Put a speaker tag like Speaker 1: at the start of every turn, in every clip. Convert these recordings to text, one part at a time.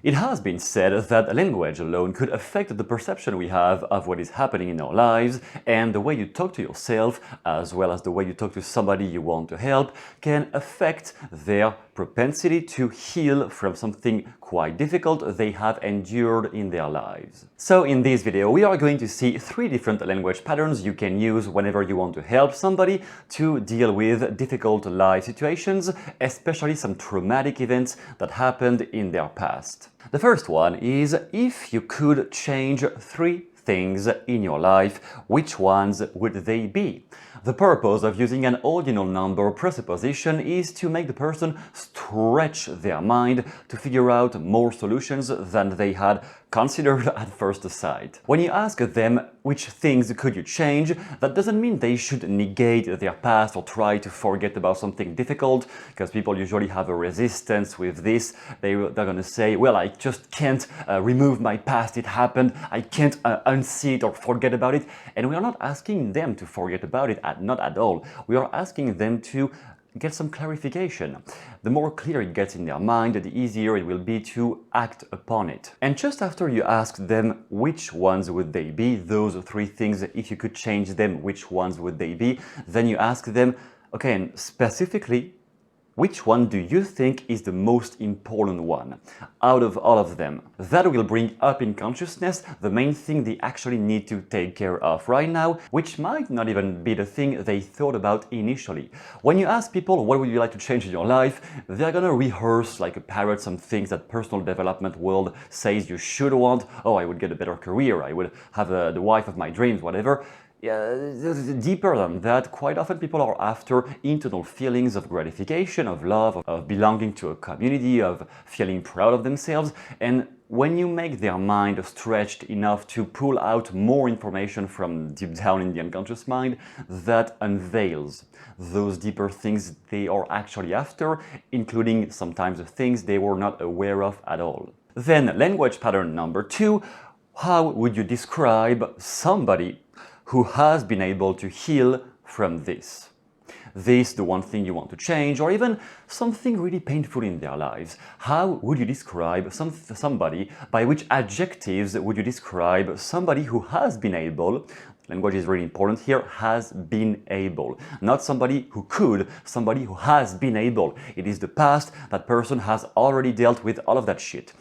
Speaker 1: It has been said that language alone could affect the perception we have of what is happening in our lives, and the way you talk to yourself, as well as the way you talk to somebody you want to help, can affect their propensity to heal from something quite difficult they have endured in their lives. So in this video, we are going to see 3 different language patterns you can use whenever you want to help somebody to deal with difficult life situations, especially some traumatic events that happened in their past. The first one is, if you could change 3 things in your life, which ones would they be? The purpose of using an ordinal number presupposition is to make the person stretch their mind to figure out more solutions than they had considered at first sight. When you ask them which things could you change, that doesn't mean they should negate their past or try to forget about something difficult, because people usually have a resistance with this. They're gonna say, well, I just can't remove my past, it happened, I can't unsee it or forget about it. And we are not asking them to forget about it, not at all. We are asking them to get some clarification. The more clear it gets in their mind, the easier it will be to act upon it. And just after you ask them which ones would they be, those 3 things, if you could change them, which ones would they be, then you ask them, okay, and specifically, which one do you think is the most important one out of all of them? That will bring up in consciousness the main thing they actually need to take care of right now, which might not even be the thing they thought about initially. When you ask people, what would you like to change in your life, they're gonna rehearse like a parrot some things that personal development world says you should want. Oh, I would get a better career, I would have the wife of my dreams, whatever. Yeah, deeper than that, quite often people are after internal feelings of gratification, of love, of belonging to a community, of feeling proud of themselves. And when you make their mind stretched enough to pull out more information from deep down in the unconscious mind, that unveils those deeper things they are actually after, including sometimes the things they were not aware of at all. Then, language pattern number 2, how would you describe somebody who has been able to heal from this? This, the one thing you want to change, or even something really painful in their lives. How would you describe somebody, by which adjectives would you describe somebody who has been able, language is really important here, has been able. Not somebody who could, somebody who has been able. It is the past, that person has already dealt with all of that shit.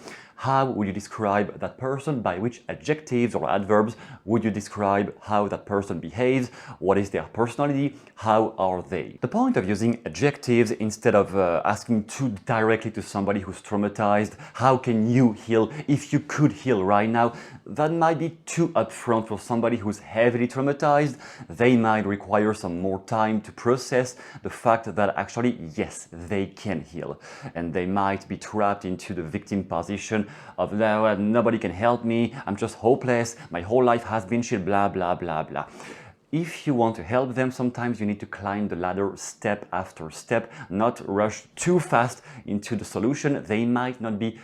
Speaker 1: How would you describe that person? By which adjectives or adverbs would you describe how that person behaves? What is their personality? How are they? The point of using adjectives instead of asking too directly to somebody who's traumatized, how can you heal if you could heal right now? That might be too upfront for somebody who's heavily traumatized. They might require some more time to process the fact that actually, yes, they can heal. And they might be trapped into the victim position of no, nobody can help me, I'm just hopeless, my whole life has been shit, blah, blah, blah, blah. If you want to help them, sometimes you need to climb the ladder step after step, not rush too fast into the solution. They might not be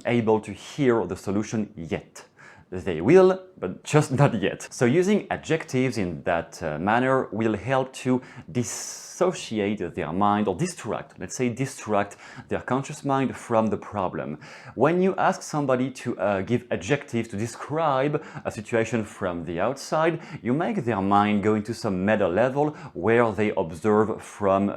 Speaker 1: able to hear the solution yet. They will, but just not yet. So using adjectives in that manner will help to dissociate their mind, or distract, let's say distract their conscious mind from the problem. When you ask somebody to give adjectives to describe a situation from the outside, you make their mind go into some meta level where they observe from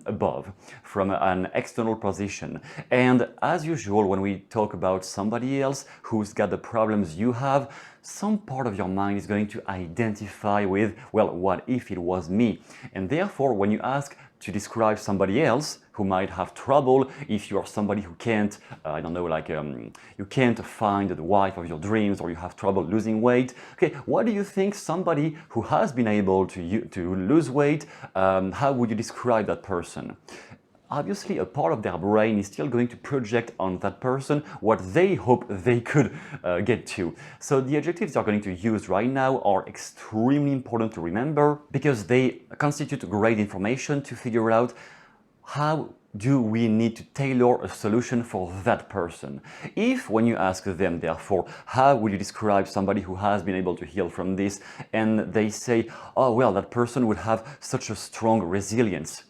Speaker 1: above, from an external position. And as usual, when we talk about somebody else who's got the problems you have, some part of your mind is going to identify with, well, what if it was me? And therefore, when you ask to describe somebody else who might have trouble, if you are somebody who can't, I don't know, like you can't find the wife of your dreams, or you have trouble losing weight, okay, what do you think somebody who has been able to lose weight, how would you describe that person? Obviously, a part of their brain is still going to project on that person what they hope they could get to. So the adjectives you're going to use right now are extremely important to remember, because they constitute great information to figure out how do we need to tailor a solution for that person. If when you ask them, therefore, how would you describe somebody who has been able to heal from this, and they say, oh, well, that person would have such a strong resilience.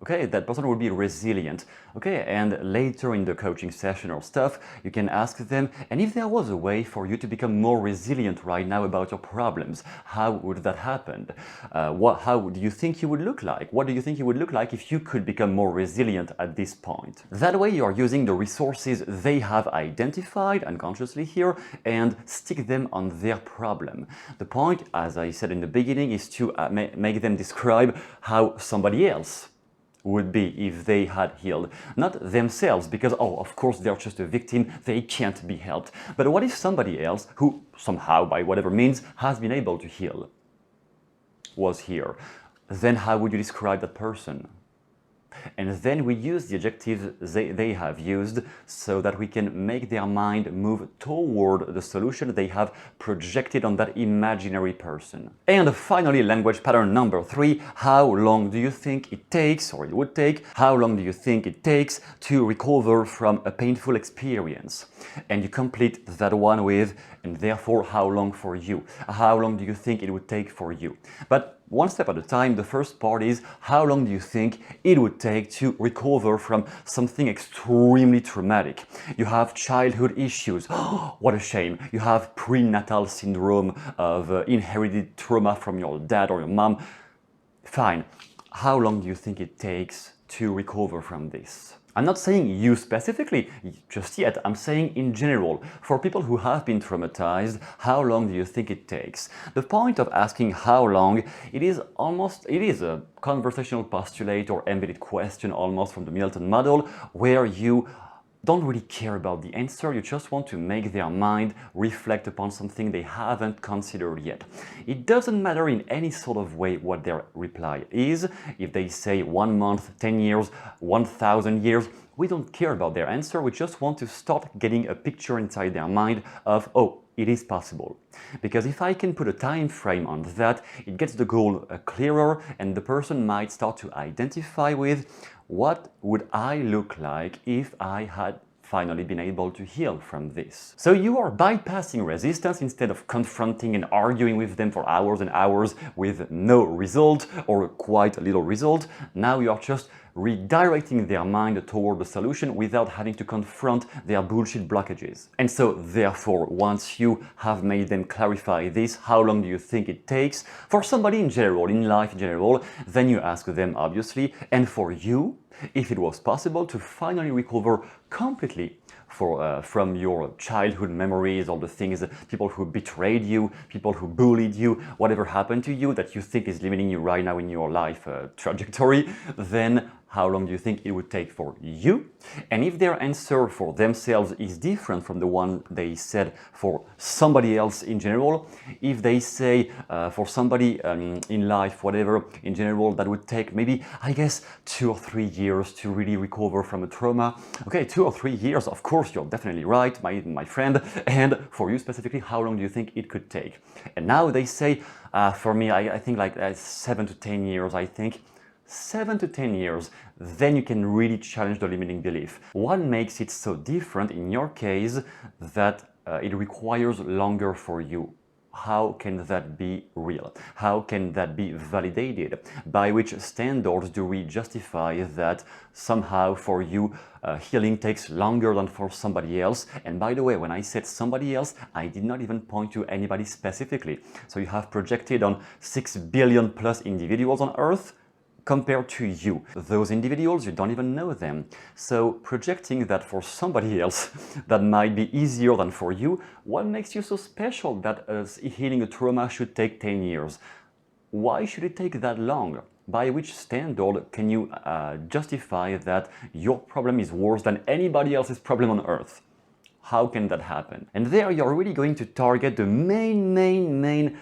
Speaker 1: Okay, that person will be resilient. Okay, and later in the coaching session or stuff, you can ask them, and if there was a way for you to become more resilient right now about your problems, how would that happen? How do you think you would look like? What do you think you would look like if you could become more resilient at this point? That way you are using the resources they have identified unconsciously here and stick them on their problem. The point, as I said in the beginning, is to make them describe how somebody else would be if they had healed. Not themselves, because, oh, of course, they're just a victim, they can't be helped. But what if somebody else, who somehow, by whatever means, has been able to heal, was here? Then how would you describe that person? And then we use the adjectives they have used so that we can make their mind move toward the solution they have projected on that imaginary person. And finally, language pattern number 3, how long do you think it takes, or it would take, how long do you think it takes to recover from a painful experience? And you complete that one with, and therefore, how long for you? How long do you think it would take for you? But one step at a time. The first part is, how long do you think it would take to recover from something extremely traumatic? You have childhood issues. What a shame. You have prenatal syndrome of inherited trauma from your dad or your mom. Fine. How long do you think it takes to recover from this? I'm not saying you specifically just yet, I'm saying in general, for people who have been traumatized, how long do you think it takes? The point of asking how long, it is a conversational postulate or embedded question almost from the Milton model, where you don't really care about the answer, you just want to make their mind reflect upon something they haven't considered yet. It doesn't matter in any sort of way what their reply is. If they say 1 month, 10 years, 1,000 years, we don't care about their answer, we just want to start getting a picture inside their mind of, oh, it is possible. Because if I can put a time frame on that, it gets the goal clearer, and the person might start to identify with, what would I look like if I had finally been able to heal from this? So you are bypassing resistance instead of confronting and arguing with them for hours and hours with no result or quite a little result. Now you are just redirecting their mind toward the solution without having to confront their bullshit blockages. And so therefore, once you have made them clarify this, how long do you think it takes for somebody in general, in life in general, then you ask them obviously, and for you, if it was possible to finally recover completely from your childhood memories, all the things, people who betrayed you, people who bullied you, whatever happened to you that you think is limiting you right now in your life trajectory, then how long do you think it would take for you? And if their answer for themselves is different from the one they said for somebody else in general, if they say for somebody in life, whatever, in general, that would take maybe, I guess, 2 or 3 years to really recover from a trauma. Okay, 2 or 3 years, of course, you're definitely right, my friend. And for you specifically, how long do you think it could take? And now they say, for me, I think like 7 to 10 years, I think. 7 to 10 years, then you can really challenge the limiting belief. What makes it so different in your case that it requires longer for you? How can that be real? How can that be validated? By which standards do we justify that somehow for you healing takes longer than for somebody else? And by the way, when I said somebody else, I did not even point to anybody specifically. So you have projected on 6 billion plus individuals on Earth, compared to you. Those individuals, you don't even know them. So projecting that for somebody else that might be easier than for you, what makes you so special that healing a trauma should take 10 years? Why should it take that long? By which standard can you justify that your problem is worse than anybody else's problem on Earth? How can that happen? And there you're really going to target the main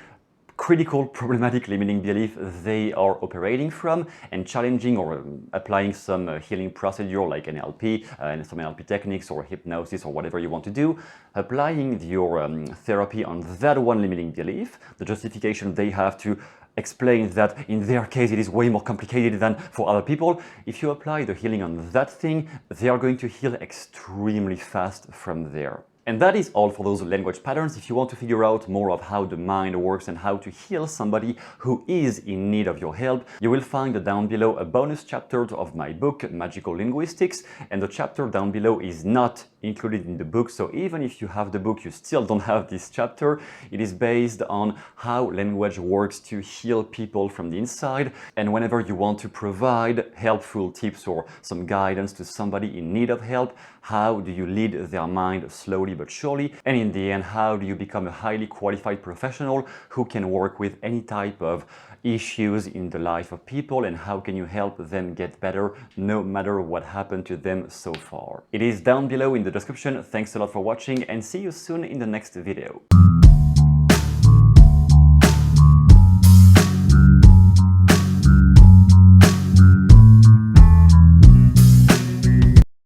Speaker 1: critical problematic limiting belief they are operating from, and challenging or applying some healing procedure like NLP and some NLP techniques or hypnosis or whatever you want to do, applying your therapy on that one limiting belief, the justification they have to explain that in their case it is way more complicated than for other people. If you apply the healing on that thing, they are going to heal extremely fast from there. And that is all for those language patterns. If you want to figure out more of how the mind works and how to heal somebody who is in need of your help, you will find down below a bonus chapter of my book, Magical Linguistics, and the chapter down below is not included in the book, so even if you have the book, you still don't have this chapter. It is based on how language works to heal people from the inside, and whenever you want to provide helpful tips or some guidance to somebody in need of help, how do you lead their mind slowly but surely, and in the end, how do you become a highly qualified professional who can work with any type of issues in the life of people, and how can you help them get better no matter what happened to them so far. It is down below in the description. Thanks a lot for watching and see you soon in the next video.